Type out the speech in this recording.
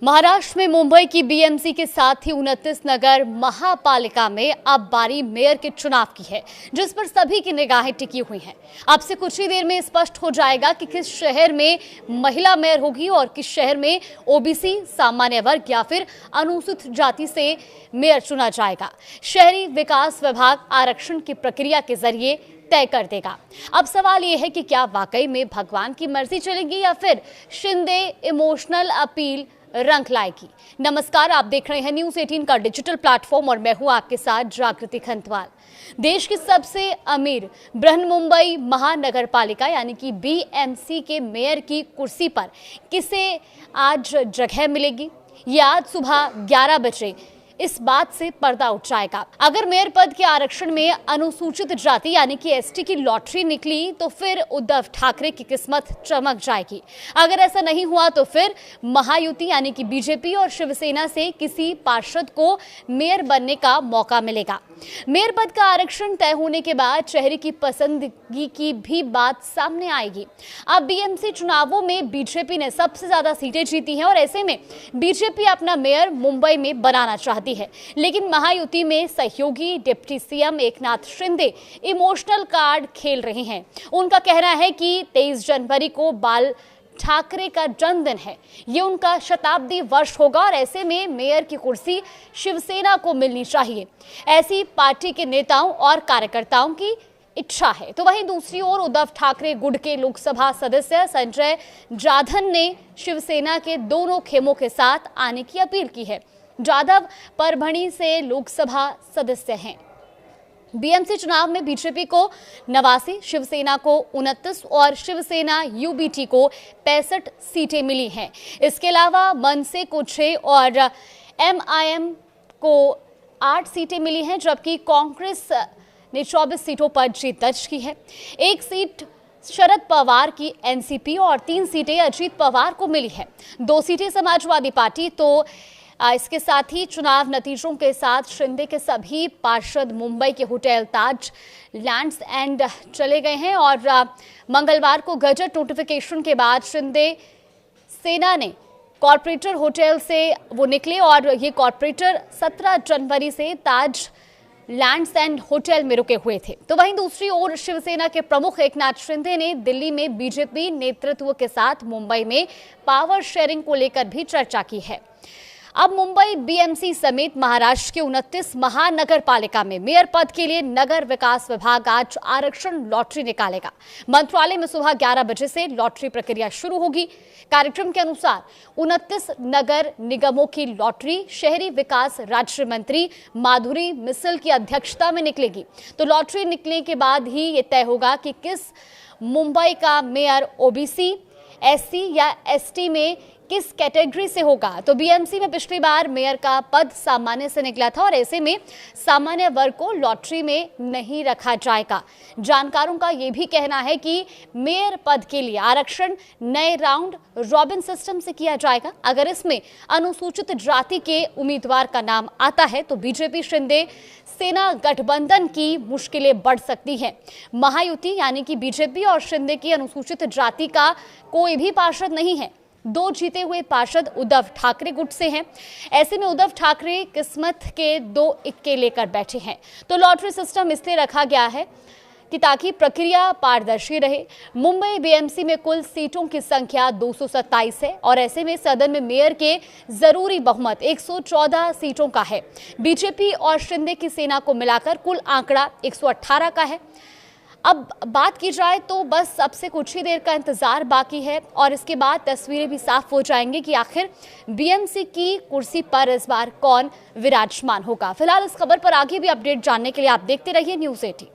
महाराष्ट्र में मुंबई की बीएमसी के साथ ही 29 नगर महापालिका में अब बारी मेयर के चुनाव की है, जिस पर सभी की निगाहें टिकी हुई हैं। अब से कुछ ही देर में स्पष्ट हो जाएगा कि किस शहर में महिला मेयर होगी और किस शहर में ओबीसी, सामान्य वर्ग या फिर अनुसूचित जाति से मेयर चुना जाएगा। शहरी विकास विभाग आरक्षण की प्रक्रिया के जरिए तय कर देगा। अब सवाल यह है कि क्या वाकई में भगवान की मर्जी चलेगी या फिर शिंदे इमोशनल अपील रंग लाएगी। नमस्कार, आप देख रहे हैं न्यूज़ 18 का डिजिटल प्लेटफॉर्म और मैं हूं आपके साथ जागृति खंतवाल। देश की सबसे अमीर बृहन्मुंबई महानगर पालिका यानी कि बीएमसी के मेयर की कुर्सी पर किसे आज जगह मिलेगी, ये आज सुबह 11 बजे इस बात से पर्दा उठ जाएगा। अगर मेयर पद के आरक्षण में अनुसूचित जाति यानी कि एसटी की लॉटरी निकली तो फिर उद्धव ठाकरे की किस्मत चमक जाएगी। अगर ऐसा नहीं हुआ तो फिर महायुति यानी कि बीजेपी और शिवसेना से किसी पार्षद को मेयर बनने का मौका मिलेगा। मेयर पद का आरक्षण तय होने के बाद शहरी की पसंदगी की भी बात सामने आएगी। अब बीएमसी चुनावों में बीजेपी ने सबसे ज्यादा सीटें जीती हैं और ऐसे में बीजेपी अपना मेयर मुंबई में बनाना चाहती है, लेकिन महायुति में सहयोगी deputy CM Eknath Shinde emotional card खेल रहे हैं। उनका कहना है कि 23 जनवरी को बाल ठाकरे का जन्मदिन है, ये उनका शताब्दी वर्ष होगा और ऐसे में मेयर की कुर्सी शिवसेना को मिलनी चाहिए, ऐसी पार्टी के नेताओं और कार्यकर्ताओं की इच्छा है। तो वहीं दूसरी ओर उद्धव ठाकरे गुट के लोकसभा सदस्य संजय जाधव ने शिवसेना के दोनों खेमों के साथ आने की अपील की है। जाधव परभणी से लोकसभा सदस्य हैं। बीएमसी चुनाव में बीजेपी को 89, शिवसेना को 29 और शिवसेना यूबीटी को 65 सीटें मिली हैं। इसके अलावा मनसे को 6 और एमआईएम को 8 सीटें मिली हैं, जबकि कांग्रेस ने 24 सीटों पर जीत दर्ज की है। 1 सीट शरद पवार की एनसीपी और 3 सीटें अजीत पवार को मिली है। 2 सीटें समाजवादी पार्टी। तो इसके साथ ही चुनाव नतीजों के साथ शिंदे के सभी पार्षद मुंबई के होटल ताज लैंड्स एंड चले गए हैं और मंगलवार को गजट नोटिफिकेशन के बाद शिंदे सेना ने कॉर्पोरेटर होटल से वो निकले और ये कॉर्पोरेटर 17 जनवरी से ताज लैंड्स एंड होटल में रुके हुए थे। तो वहीं दूसरी ओर शिवसेना के प्रमुख एकनाथ शिंदे ने दिल्ली में बीजेपी नेतृत्व के साथ मुंबई में पावर शेयरिंग को लेकर भी चर्चा की है। अब मुंबई बीएमसी समेत महाराष्ट्र के 29 महानगर पालिका में मेयर पद के लिए नगर विकास विभाग आज आरक्षण लॉटरी निकालेगा। मंत्रालय में सुबह 11 बजे से लॉटरी प्रक्रिया शुरू होगी। कार्यक्रम के अनुसार 29 नगर निगमों की लॉटरी शहरी विकास राज्य मंत्री माधुरी मिसल की अध्यक्षता में निकलेगी। तो लॉटरी निकलने के बाद ही ये तय होगा कि किस मुंबई का मेयर ओबीसी, एससी या एसटी में किस कैटेगरी से होगा। तो बीएमसी में पिछली बार मेयर का पद सामान्य से निकला था और ऐसे में सामान्य वर्ग को लॉटरी में नहीं रखा जाएगा। जानकारों का यह भी कहना है कि मेयर पद के लिए आरक्षण नए राउंड रॉबिन सिस्टम से किया जाएगा। अगर इसमें अनुसूचित जाति के उम्मीदवार का नाम आता है तो बीजेपी शिंदे सेना गठबंधन की मुश्किलें बढ़ सकती हैं। महायुति यानी कि बीजेपी और शिंदे की अनुसूचित जाति का कोई भी पार्षद नहीं है। 2 जीते हुए पार्षद उद्धव ठाकरे गुट से हैं। ऐसे में उद्धव ठाकरे किस्मत के 2 इक्के लेकर बैठे हैं। तो लॉटरी सिस्टम इसलिए रखा गया है कि ताकि प्रक्रिया पारदर्शी रहे। मुंबई बीएमसी में कुल सीटों की संख्या 227 है और ऐसे में सदन में मेयर के जरूरी बहुमत 114 सीटों का है। बीजेपी और शिंदे की सेना को मिलाकर कुल आंकड़ा 118 का है। अब बात की जाए तो बस अब से कुछ ही देर का इंतजार बाकी है और इसके बाद तस्वीरें भी साफ हो जाएंगी कि आखिर बीएमसी की कुर्सी पर इस बार कौन विराजमान होगा। फिलहाल इस खबर पर आगे भी अपडेट जानने के लिए आप देखते रहिए न्यूज़ 18।